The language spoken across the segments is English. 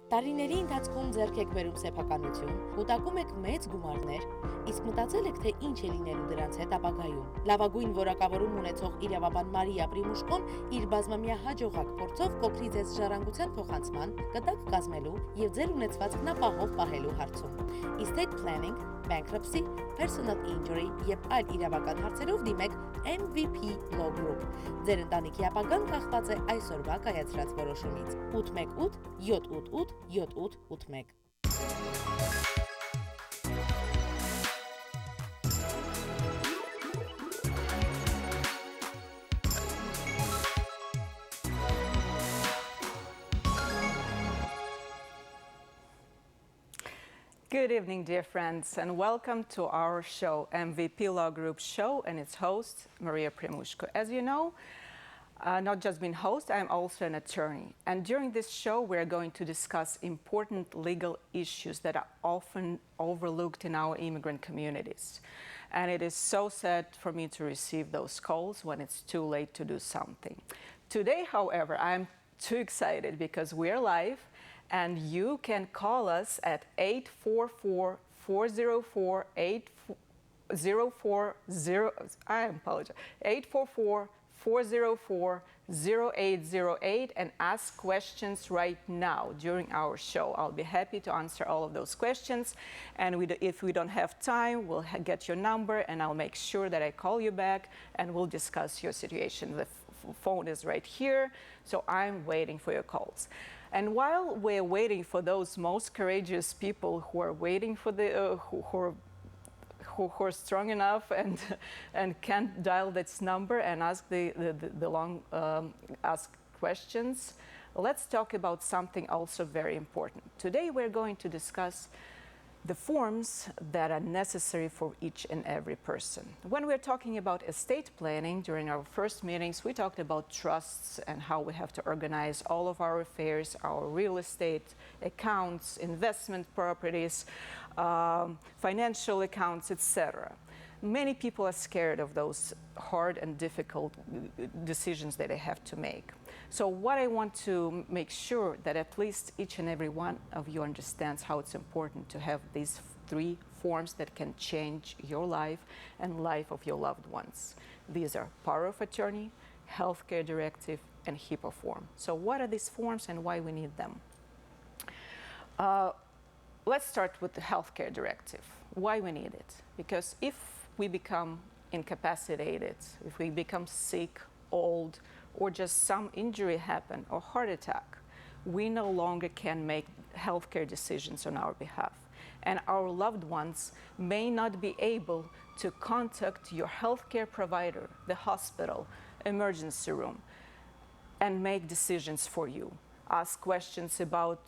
Տարիների ընթացքում ձեռք եք բերում սեփականություն, կուտակում եք մեծ գումարներ, իսկ մտածել եք, թե ինչ է լինելու դրանց հետ ապագայում։ Լավագույն որակավորում ունեցող իրավաբան Մարիա Պրիմուշկոն իր բազմամյա հաջողակ փորձով կօգնի ձեզ ժառանգության փոխանցման, կտակ կազմելու եւ ձեր ունեցվածքն ապահով պահելու հարցում։ Estate planning, bankruptcy, personal injury եւ այլ իրավական հարցերով դիմեք MVP Law Group։ Ձեր ընտանիքի ապագան կախված է այսօրվա կայացրած որոշումից։ 818 788 7881 Good evening, dear friends, and welcome to our show, MVP Law Group show, and its host, Maria Primushko. As you know, not just being host, I'm also an attorney. And during this show, we're going to discuss important legal issues that are often overlooked in our immigrant communities. And it is so sad for me to receive those calls when it's too late to do something. Today, however, I'm too excited because we're live. And you can call us at 844-404-0808 and ask questions right now during our show. I'll be happy to answer all of those questions. And if we don't have time, we'll get your number and I'll make sure that I call you back and we'll discuss your situation. The phone is right here, so I'm waiting for your calls. And while we're waiting for those most courageous people who are waiting for the who are strong enough and can dial this number and ask the long ask questions, let's talk about something also very important. Today we're going to discuss the forms that are necessary for each and every person. When we're talking about estate planning, during our first meetings, we talked about trusts and how we have to organize all of our affairs, our real estate accounts, investment properties, financial accounts, etc. Many people are scared of those hard and difficult decisions that they have to make. So what I want to make sure that at least each and every one of you understands how it's important to have these three forms that can change your life and life of your loved ones. These are power of attorney, healthcare directive, and HIPAA form. So what are these forms and why we need them? Let's start with the healthcare directive. Why we need it? Because if we become incapacitated, if we become sick, old, or just some injury happen or heart attack, we no longer can make healthcare decisions on our behalf. And our loved ones may not be able to contact your healthcare provider, the hospital, emergency room, and make decisions for you. Ask questions about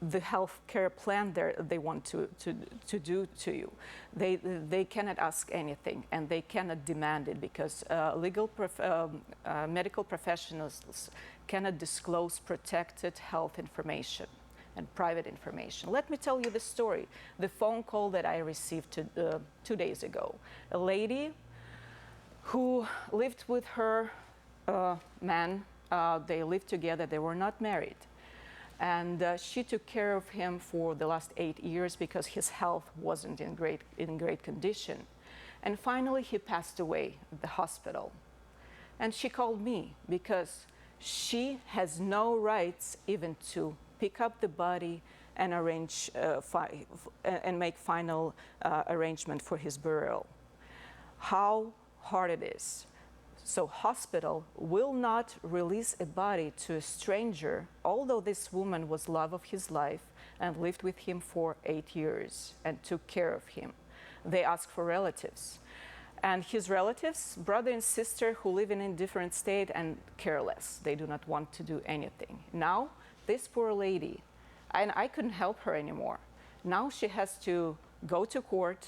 the health care plan they want to do to you. They cannot ask anything and they cannot demand it because medical professionals cannot disclose protected health information and private information. Let me tell you the story. The phone call that I received 2 days ago. A lady who lived with her man, they lived together, they were not married. And she took care of him for the last 8 years because his health wasn't in great condition. And finally, he passed away at the hospital. And she called me because she has no rights even to pick up the body and arrange and make final arrangement for his burial. How hard it is. So hospital will not release a body to a stranger, although this woman was love of his life and lived with him for 8 years and took care of him. They ask for relatives. And his relatives, brother and sister, who live in a different state and careless. They do not want to do anything. Now, this poor lady, and I couldn't help her anymore. Now she has to go to court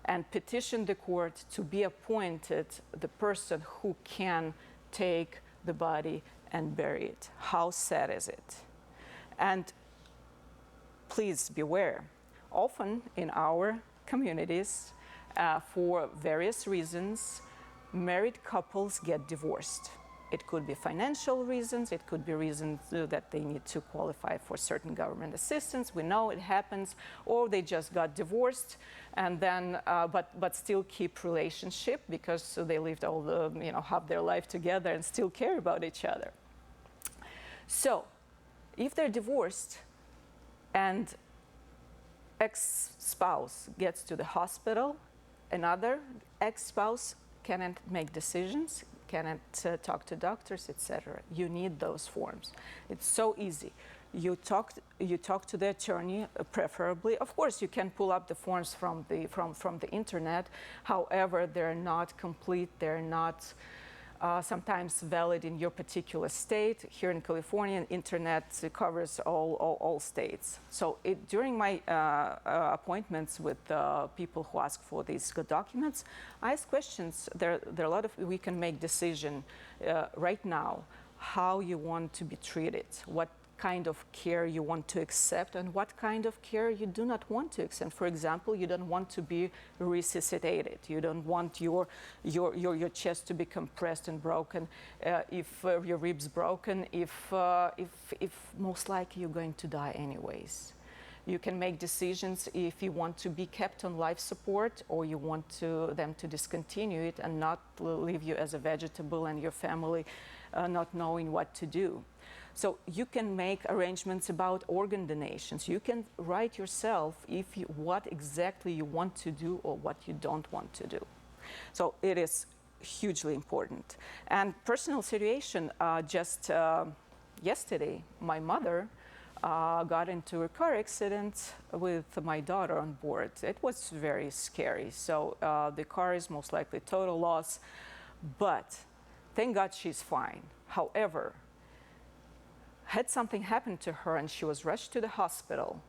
and petition the court to be appointed the person who can take the body and bury it. How sad is it? And please beware. Often in our communities, for various reasons, married couples get divorced. It could be financial reasons. It could be reasons that they need to qualify for certain government assistance. We know it happens. Or they just got divorced, and then but still keep relationship because they lived all the half their life together and still care about each other. So, if they're divorced and ex-spouse gets to the hospital, another ex-spouse cannot make decisions, cannot talk to doctors, etc. You need those forms. It's so easy. You talk to the attorney, preferably. Of course, you can pull up the forms from the internet. However, they're not complete. They're not sometimes valid in your particular state. Here in California, internet covers all states. So during my appointments with people who ask for these documents, I ask questions. There are a lot of, we can make decision right now how you want to be treated, what kind of care you want to accept and what kind of care you do not want to accept. For example, you don't want to be resuscitated. You don't want your chest to be compressed and broken. If your ribs broken, if most likely you're going to die anyways. You can make decisions if you want to be kept on life support or you want them to discontinue it and not leave you as a vegetable and your family not knowing what to do. So you can make arrangements about organ donations. You can write yourself what exactly you want to do or what you don't want to do. So it is hugely important. And personal situation, just yesterday, my mother got into a car accident with my daughter on board. It was very scary. So the car is most likely total loss, but thank God she's fine. However, had something happened to her and she was rushed to the hospital,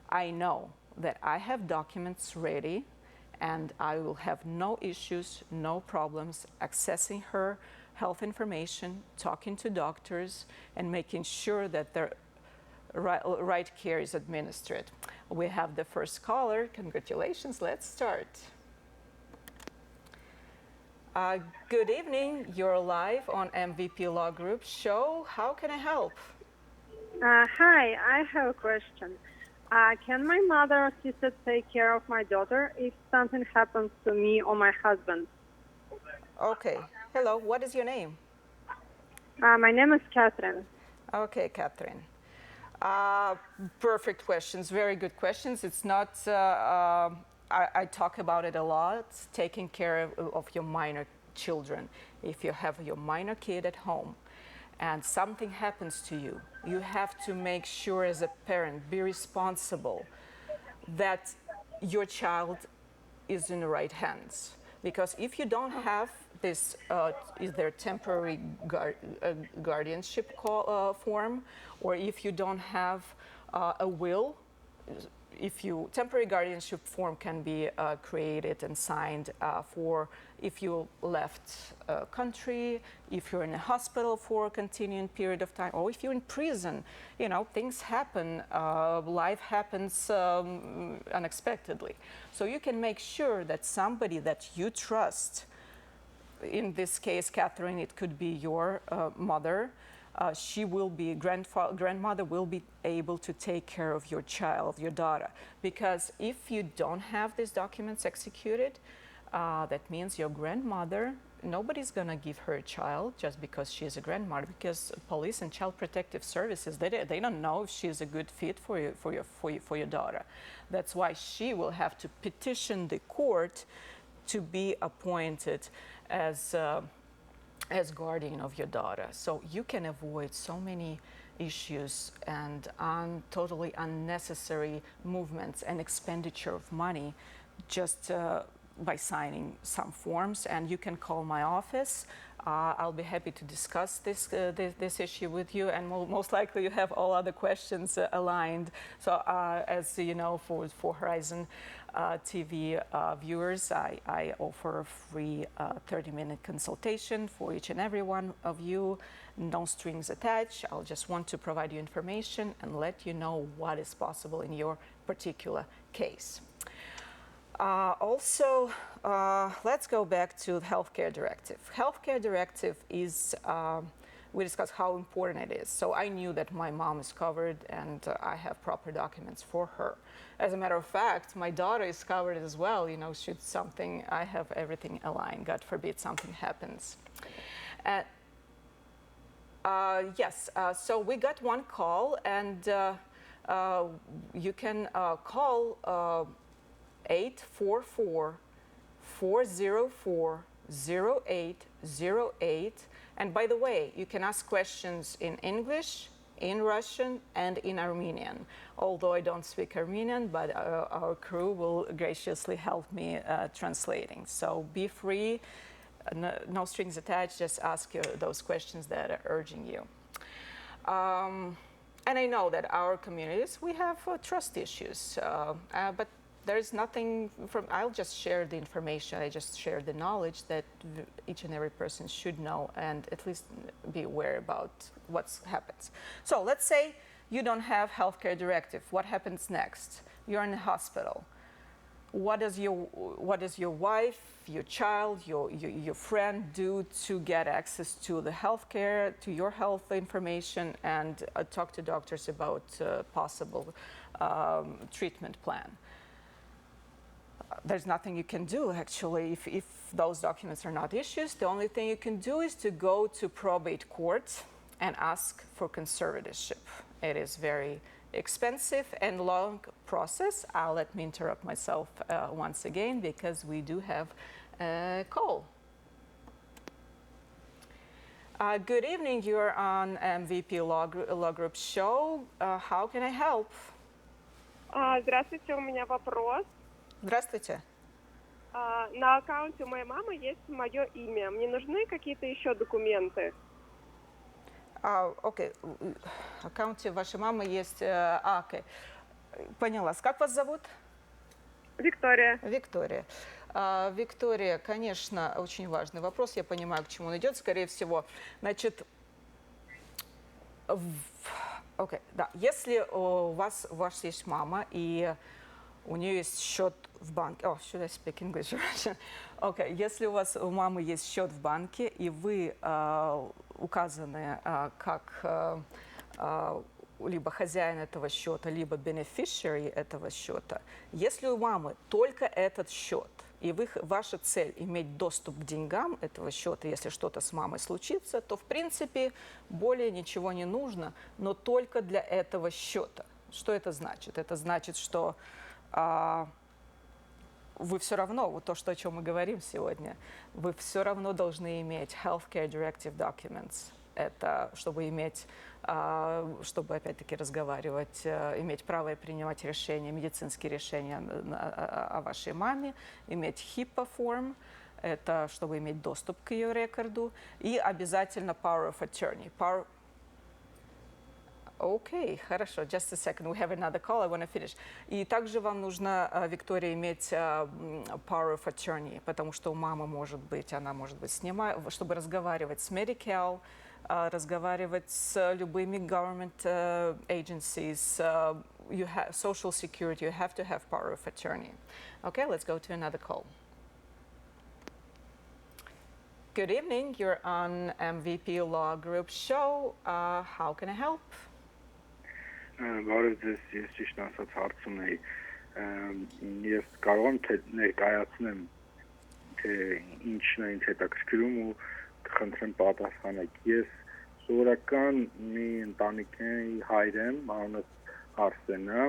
I know that I have documents ready and I will have no issues, no problems accessing her health information, talking to doctors, and making sure that the right care is administered. We have the first caller. Congratulations. Let's start. Good evening. You're live on MVP Law Group show. How can I help? Hi, I have a question. Can my mother or sister take care of my daughter if something happens to me or my husband? Okay. Hello. What is your name? My name is Catherine. Okay, Catherine. Perfect questions. Very good questions. It's not... I talk about it a lot, taking care of your minor children. If you have your minor kid at home and something happens to you, you have to make sure as a parent, be responsible that your child is in the right hands. Because if you don't have this, is there temporary guardianship form, or if you don't have a will, temporary guardianship form can be created and signed for if you left a country, if you're in a hospital for a continuing period of time, or if you're in prison. You know, things happen, life happens unexpectedly. So you can make sure that somebody that you trust, in this case, Catherine, it could be your mother, she will be, grandmother will be able to take care of your child, your daughter. Because if you don't have these documents executed, that means your grandmother, nobody's gonna give her a child just because she's a grandmother, because police and child protective services, they don't know if she's a good fit for your daughter. That's why she will have to petition the court to be appointed as guardian of your daughter. So you can avoid so many issues and totally unnecessary movements and expenditure of money just by signing some forms. And you can call my office. I'll be happy to discuss this issue with you, and most likely you have all other questions aligned. So as you know, for Horizon TV viewers, I offer a free 30-minute consultation for each and every one of you, no strings attached. I'll just want to provide you information and let you know what is possible in your particular case. Also, let's go back to the healthcare directive. Healthcare directive is, we discussed how important it is. So I knew that my mom is covered and I have proper documents for her. As a matter of fact, my daughter is covered as well. You know, should something, I have everything aligned. God forbid something happens. Yes, so we got one call, and you can call 844-404-0808. And by the way, you can ask questions in English, in Russian, and in Armenian. Although I don't speak Armenian, but our crew will graciously help me translating. So be free, no strings attached, just ask those questions that are urging you. And I know that our communities, we have trust issues, but there's nothing from, I'll just share the information, I just share the knowledge that each and every person should know and at least be aware about what happens. So let's say you don't have healthcare directive. What happens next? You're in the hospital. What does your wife, your child, your friend do to get access to the healthcare, to your health information, and talk to doctors about possible treatment plan? There's nothing you can do, actually, if those documents are not issued. The only thing you can do is to go to probate court and ask for conservatorship. It is very expensive and long process. Let me interrupt myself once again because we do have a call. Good evening, you're on MVP Law Group show. How can I help? Здравствуйте, у меня вопрос. Здравствуйте. На аккаунте моей мамы есть мое имя. Мне нужны какие-то еще документы? Окей. В аккаунте вашей мамы есть... окей. Поняла. Как вас зовут? Виктория. Виктория. Виктория, конечно, очень важный вопрос. Я понимаю, к чему он идет, скорее всего. Значит, окей, да. Если у вас есть мама, и у нее есть счет в банке... should I speak English? Okay. Если у мамы есть счет в банке, и вы указаны как либо хозяин этого счета, либо beneficiary этого счета, если у мамы только этот счет, и ваша цель иметь доступ к деньгам этого счета, если что-то с мамой случится, то в принципе более ничего не нужно, но только для этого счета. Что это значит? Это значит, что вы все равно, вот то, о чем мы говорим сегодня, вы все равно должны иметь Healthcare Directive Documents. Это чтобы иметь, чтобы опять-таки разговаривать, иметь право принимать решения, медицинские решения о вашей маме, иметь HIPAA форм, это чтобы иметь доступ к ее рекорду, и обязательно Power of Attorney. Окей, хорошо, just a second, we have another call, I want to finish. И также вам нужно, Виктория, иметь power of attorney, потому что у мамы она может быть чтобы разговаривать с Medi-Cal, разговаривать с любыми government agencies, Social Security, you have to have power of attorney. Okay, let's go to another call. Good evening, you're on MVP Law Group show. How can I help? Բարև ձեզ, ես ճիշտ ասած հարցում էի, ես կարող եմ ներկայացնեմ, թե ինչն է ինձ հետաքրքրում ու կխնդրեմ պատասխանեք։ Ես սովորական մի ընտանիքի հայր եմ, անունը Արսենը,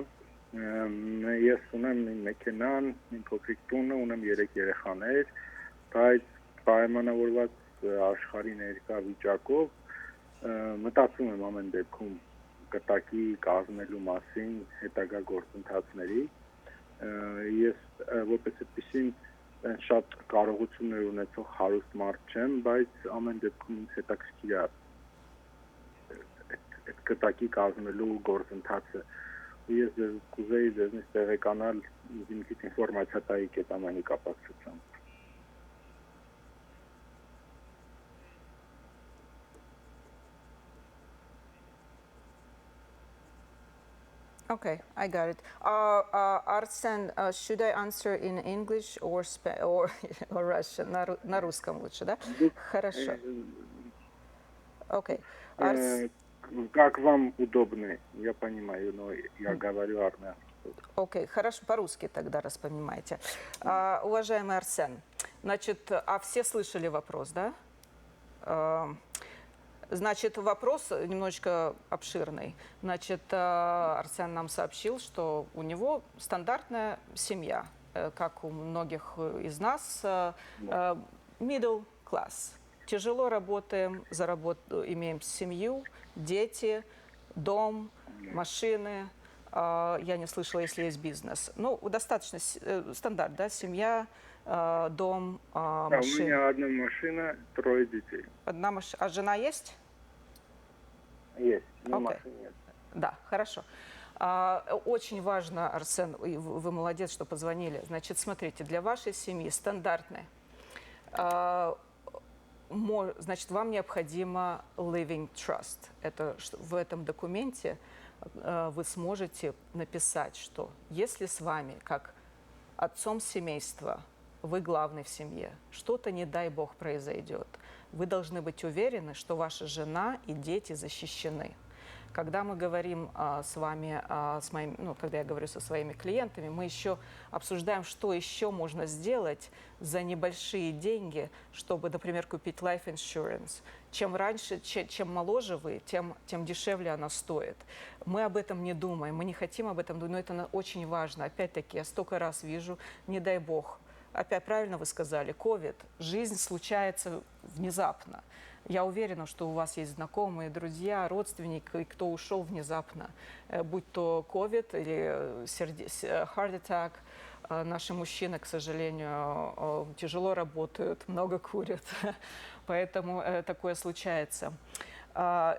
ես ունեմ իմ մեքենան, իմ փոքրիկ տունը, ունեմ 3 երեխաներ, բայց պայմանավորված աշխարհի ներկա վիճակով մտածում եմ ամեն դեպքում կտակի կազմելու մասին հետագա գործընթացների ես որպես այդպեսին շատ կարողություններ ունեցող հարուստ մարդ չեմ, բայց ամեն դեպքում ինձ հետաքրքիր է այդ կտակի կազմելու գործընթացը ու ես կուզեի ձեզնից տեղեկանալ իմ ինֆորմացիա տայիք այդ ամենի կապակցությամբ Okay, I got it. Arsen, should I answer in English or or Russian? На русском лучше, да? Хорошо. Okay. Как вам удобно, я понимаю, но я говорю армянский. Окей, хорошо, по-русски тогда, раз понимаете. Уважаемый Арсен, значит, все слышали вопрос, да? Значит, вопрос немножечко обширный. Значит, Арсен нам сообщил, что у него стандартная семья, как у многих из нас, middle class. Тяжело работаем, имеем семью, дети, дом, машины. Я не слышала, если есть бизнес. Ну, достаточно стандарт, да? Семья, дом, машина. У меня одна машина, 3 детей. Одна машина. А жена есть? Есть, но машины нет. Да, хорошо. Очень важно, Арсен, вы молодец, что позвонили. Значит, смотрите, для вашей семьи стандартная. Значит, вам необходимо living trust. Это в этом документе вы сможете написать, что если с вами, как отцом семейства, вы главный в семье, что-то, не дай бог, произойдет, вы должны быть уверены, что ваша жена и дети защищены. Когда мы говорим с вами, когда я говорю со своими клиентами, мы еще обсуждаем, что еще можно сделать за небольшие деньги, чтобы, например, купить life insurance. Чем раньше, чем моложе вы, тем дешевле она стоит. Мы об этом не думаем, мы не хотим об этом думать, но это очень важно. Опять-таки, я столько раз вижу, не дай бог. Опять правильно вы сказали, COVID, жизнь случается внезапно. Я уверена, что у вас есть знакомые, друзья, родственники, кто ушел внезапно, будь то COVID или heart attack. Наши мужчины, к сожалению, тяжело работают, много курят, поэтому такое случается.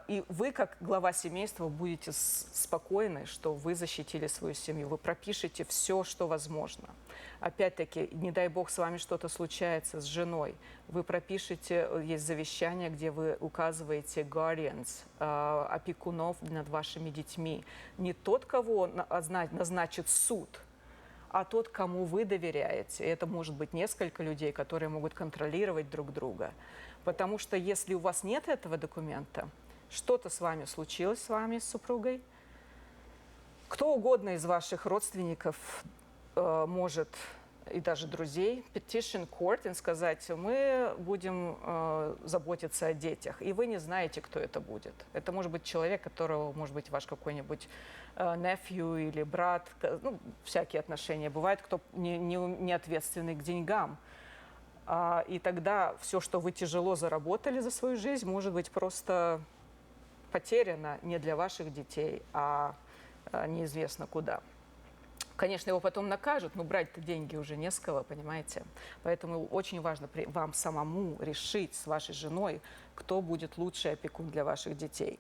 И вы, как глава семейства, будете спокойны, что вы защитили свою семью, вы пропишете все, что возможно. Опять-таки, не дай бог, с вами что-то случается с женой, вы пропишете, есть завещание, где вы указываете guardians, опекунов над вашими детьми. Не тот, кого назначит суд, а тот, кому вы доверяете. Это может быть несколько людей, которые могут контролировать друг друга. Потому что если у вас нет этого документа, что-то с вами случилось, с супругой, кто угодно из ваших родственников может, и даже друзей, petition court и сказать, мы будем заботиться о детях. И вы не знаете, кто это будет. Это может быть человек, которого, может быть, ваш какой-нибудь nephew или брат, ну, всякие отношения. Бывает, кто не ответственный к деньгам. И тогда все, что вы тяжело заработали за свою жизнь, может быть просто потеряно не для ваших детей, а неизвестно куда. Конечно, его потом накажут, но брать-то деньги уже не с кого, понимаете? Поэтому очень важно вам самому решить с вашей женой, кто будет лучший опекун для ваших детей.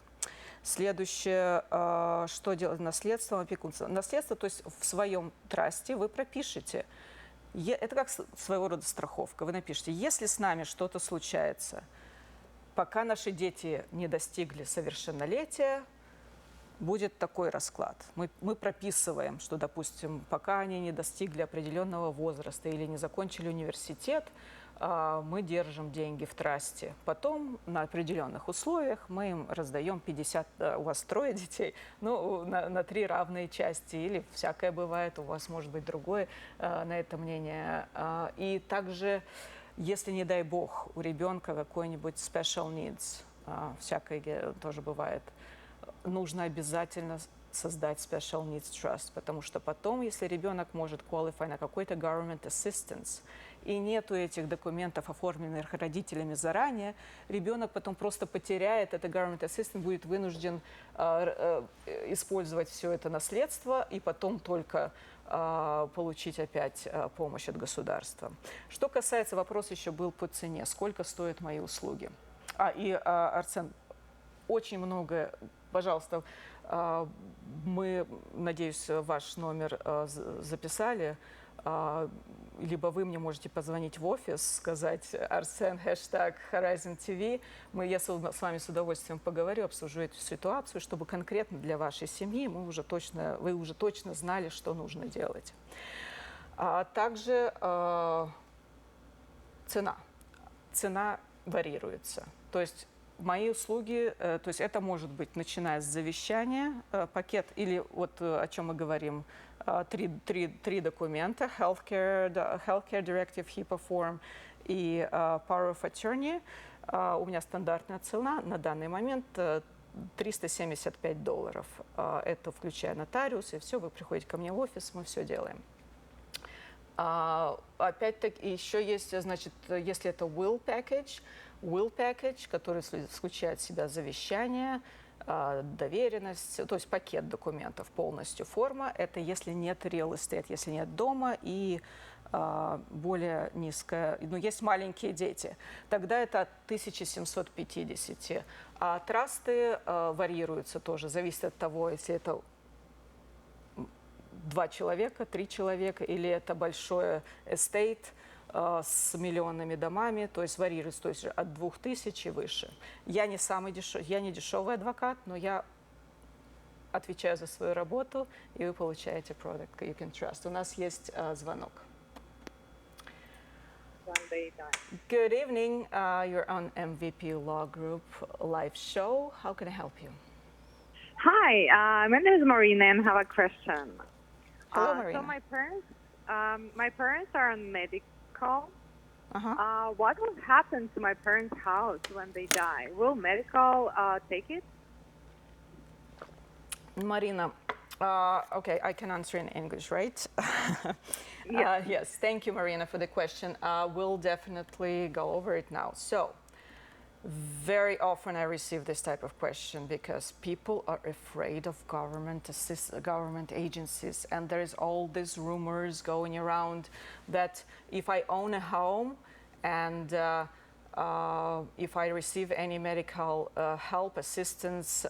Следующее, что делать с наследством, опекунство. Наследство, то есть в своем трасте вы пропишете. Это как своего рода страховка. Вы напишите, если с нами что-то случается, пока наши дети не достигли совершеннолетия, будет такой расклад. Мы прописываем, что, допустим, пока они не достигли определенного возраста или не закончили университет, мы держим деньги в трасте. Потом на определенных условиях мы им раздаем 50, у вас 3 детей, ну, на 3 равные части, или всякое бывает, у вас может быть другое на это мнение. И также, если, не дай бог, у ребенка какой-нибудь special needs, всякое тоже бывает, нужно обязательно создать Special Needs Trust, потому что потом, если ребенок может qualify на какой-то government assistance, и нету этих документов, оформленных родителями заранее, ребенок потом просто потеряет это government assistance, будет вынужден использовать все это наследство и потом только получить опять помощь от государства. Что касается, вопрос еще был по цене, сколько стоят мои услуги. Арсен, очень много, пожалуйста, мы, надеюсь, ваш номер записали. либо вы мне можете позвонить в офис, сказать Арсен, хэштаг Horizon TV. Я с вами с удовольствием поговорю, обсужу эту ситуацию, чтобы конкретно для вашей семьи вы уже точно знали, что нужно делать. Также цена. Цена варьируется. То есть мои услуги, то есть это может быть, начиная с завещания, пакет, или вот о чем мы говорим, три документа, Healthcare Directive, HIPAA Form и Power of Attorney. У меня стандартная цена на данный момент $375. Это включая нотариус, и все, вы приходите ко мне в офис, мы все делаем. Опять-таки, еще есть, значит, если это will package, который включает в себя завещание, доверенность, то есть пакет документов, полностью форма. Это если нет real estate, если нет дома и более низкая, ну, есть маленькие дети. Тогда это от 1750. А трасты варьируются тоже, зависит от того, если это 2 человека, 3 человека, или это большой estate с миллионными домами, то есть варьируется, то есть от 2000 и выше. Я не дешевый адвокат, но я отвечаю за свою работу, и вы получаете product you can trust. У нас есть звонок. Good evening. You're on MVP Law Group live show. How can I help you? Hi, my name is Marina and I have a question. Hello, Marina. So my parents are on medical. What will happen to my parents' house when they die? Will medical take it? Marina, okay, I can answer in English, right? Yes. Yes, thank you, Marina, for the question. We'll definitely go over it now. So, very often I receive this type of question because people are afraid of government agencies, and there's all these rumors going around that if I own a home and if I receive any medical help, assistance,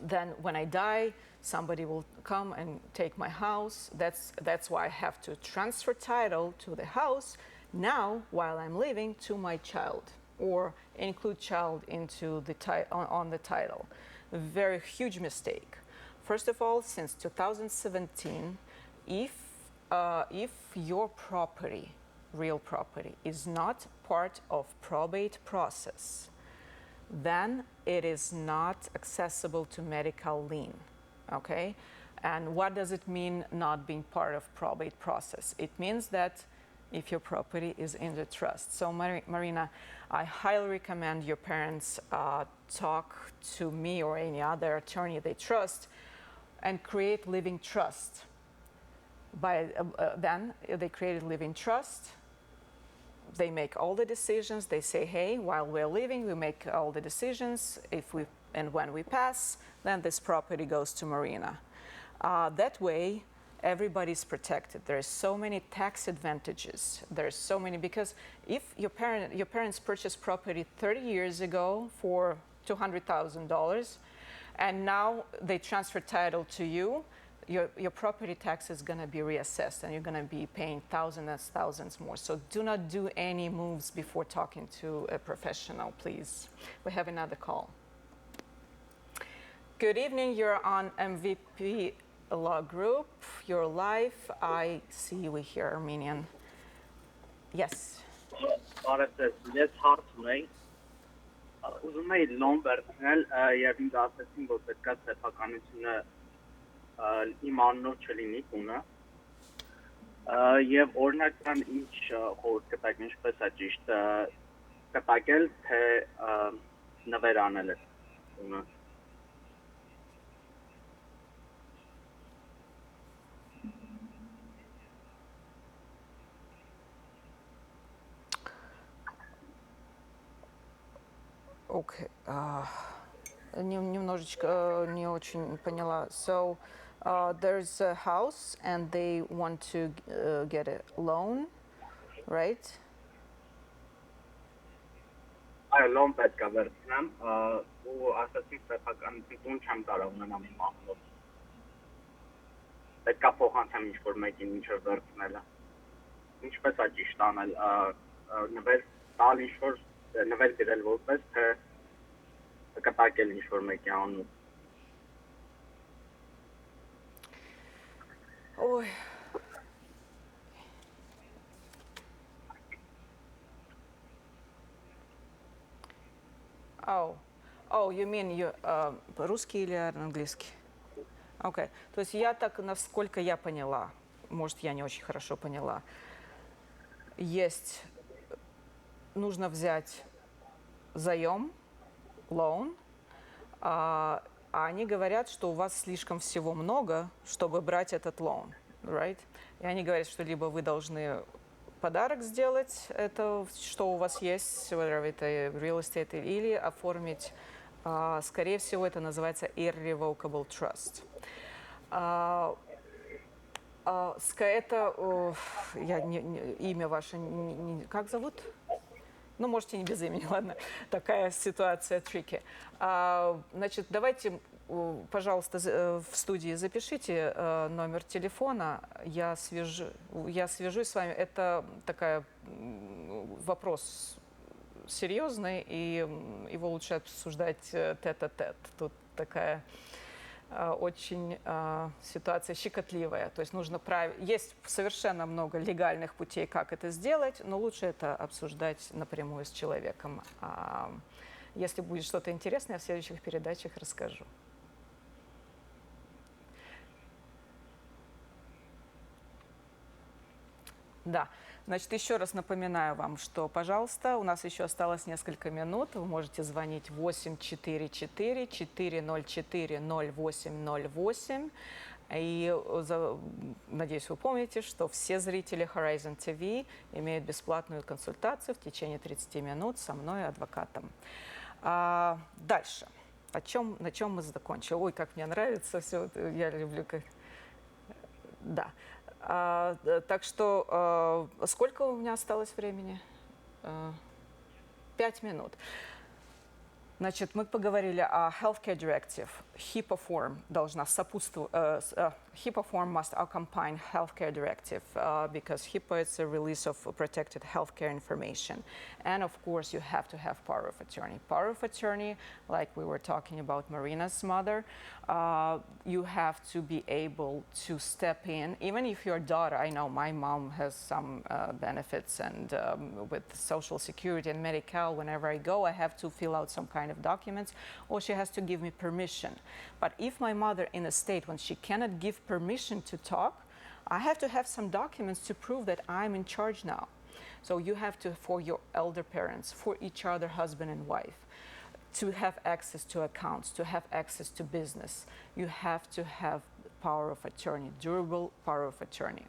then when I die, somebody will come and take my house. That's why I have to transfer title to the house now while I'm living to my child, or include child into the on the title. A very huge mistake. First of all, since 2017, if your property, real property, is not part of probate process, then it is not accessible to medical lien, okay? And what does it mean not being part of probate process? It means that if your property is in the trust. So Marina, I highly recommend your parents talk to me or any other attorney they trust and create living trust. Then they create a living trust. They make all the decisions. They say, hey, while we're living, we make all the decisions. And when we pass, then this property goes to Marina. That way, everybody's protected. There's so many tax advantages. There's so many, because if your parents purchased property 30 years ago for $200,000, and now they transfer title to you, your property tax is going to be reassessed, and you're going to be paying thousands more. So do not do any moves before talking to a professional, please. We have another call. Good evening. You're on MVP Law Group. You're live. I see we hear Armenian. Yes. Let's hard to ուզում էի լոն վերցնել եւ ինձ ասեցին որ պետքա սեփականությունը իմ անունով չլինի տունը եւ օրինակ կան ինչ խորհուրդ կտակ ինչպես է ճիշտ կտակել թե նվեր անել է տունը Okay. Немножечко не очень поняла. So there's a house and they want to get a loan, right? Այո, լոն պետք է վերցնեմ ու ասացին սեփականություն տուն չեմ կարող ունենամ իմ անունով պետք է փոխանցեմ ինչ-որ մեկին ինչ-որ վերցնելը։ Ինչպես է ճիշտ անել, նվեր տալ ինչ-որ նվեր գրել որպես թե կտակել ինչ-որ մեկի անուն։ Ой. Oh, you mean русский или английский? Окей. То есть я так, насколько я поняла, может, я не очень хорошо поняла, нужно взять заем, loan, а они говорят, что у вас слишком всего много, чтобы брать этот loan, right? И они говорят, что либо вы должны подарок сделать, это что у вас есть, whether это real estate, или оформить, скорее всего, это называется irrevocable trust. Это, имя ваше, как зовут? Ну, можете не без имени, ладно. Такая ситуация tricky. Значит, давайте, пожалуйста, в студии запишите номер телефона. Я свяжусь с вами. Это такой вопрос серьезный, и его лучше обсуждать тет-а-тет. Тут такая очень ситуация щекотливая. То есть есть совершенно много легальных путей, как это сделать, но лучше это обсуждать напрямую с человеком. Если будет что-то интересное, я в следующих передачах расскажу. Да. Значит, еще раз напоминаю вам, что, пожалуйста, у нас еще осталось несколько минут. Вы можете звонить 844-404-0808. И надеюсь, вы помните, что все зрители Horizon TV имеют бесплатную консультацию в течение 30 минут со мной, адвокатом. Дальше. На чем мы закончили? Ой, как мне нравится все. Я люблю как... Да. Так что, сколько у меня осталось времени? 5 минут. Значит, мы поговорили о Healthcare Directive. HIPAA form должна сопутствовать. HIPAA form must accompany Healthcare Directive because HIPAA is a release of protected healthcare information. And of course, you have to have power of attorney. Power of attorney, like we were talking about Marina's mother, you have to be able to step in. Even if your daughter, I know my mom has some benefits and with Social Security and Medi-Cal, whenever I go, I have to fill out some kind of documents, or she has to give me permission. But if my mother in a state when she cannot give permission to talk, I have to have some documents to prove that I'm in charge now. So you have to, for your elder parents, for each other, husband and wife, to have access to accounts, to have access to business, you have to have power of attorney, durable power of attorney.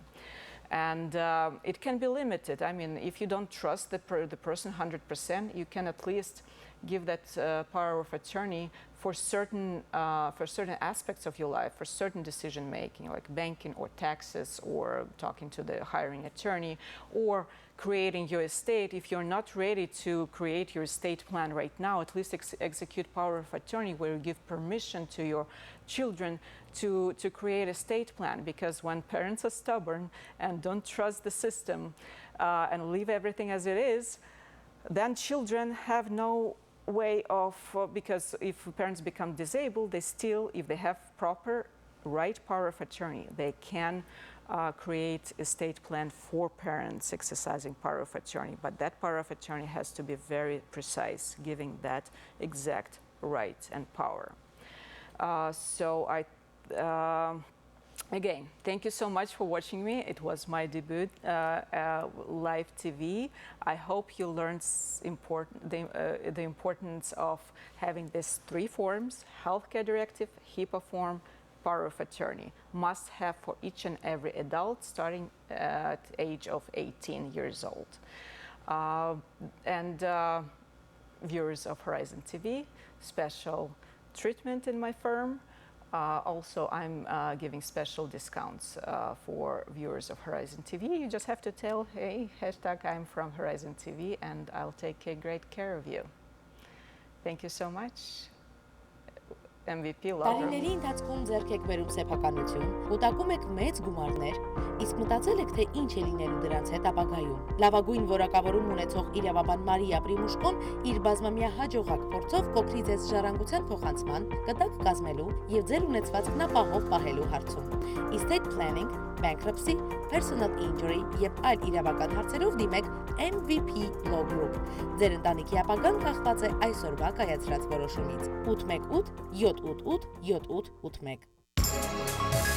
And it can be limited. I mean, if you don't trust the person 100%, you can at least give that power of attorney for certain aspects of your life, for certain decision making, like banking or taxes, or talking to the hiring attorney, or creating your estate. If you're not ready to create your estate plan right now, at least execute power of attorney where you give permission to your children to create a estate plan. Because when parents are stubborn and don't trust the system and leave everything as it is, then children have no way of, because if parents become disabled, they still, if they have proper right power of attorney, they can create estate plan for parents exercising power of attorney. But that power of attorney has to be very precise, giving that exact right and power. Again, thank you so much for watching me. It was my debut live TV. I hope you learned the importance of having these 3 forms: Healthcare Directive, HIPAA form, power of attorney. Must have for each and every adult starting at age of 18 years old. Viewers of Horizon TV, special treatment in my firm. Also, I'm giving special discounts for viewers of Horizon TV. You just have to tell, hey, hashtag I'm from Horizon TV, and I'll take great care of you. Thank you so much. MVP lover. Տարիների ընթացքում ձեռք եք բերում սեփականություն, կուտակում եք մեծ գումարներ, իսկ մտածել եք, թե ինչ է լինելու դրանց հետ ապագայում։ Լավագույն որակավորում ունեցող իրավաբան Մարիա Պրիմուշկոն իր բազմամյա հաջողակ փորձով կօգնի ձեզ ժառանգության փոխանցման, կտակ կազմելու եւ ձեր ունեցվածքն ապահով պահելու հարցում։ Estate planning, bankruptcy, personal injury եւ այլ իրավական հարցերով դիմեք MVP Law Group։ Ձեր ընտանիքի ապագան կախված է այսօրվա կայացրած որոշումից։ 818 788 7881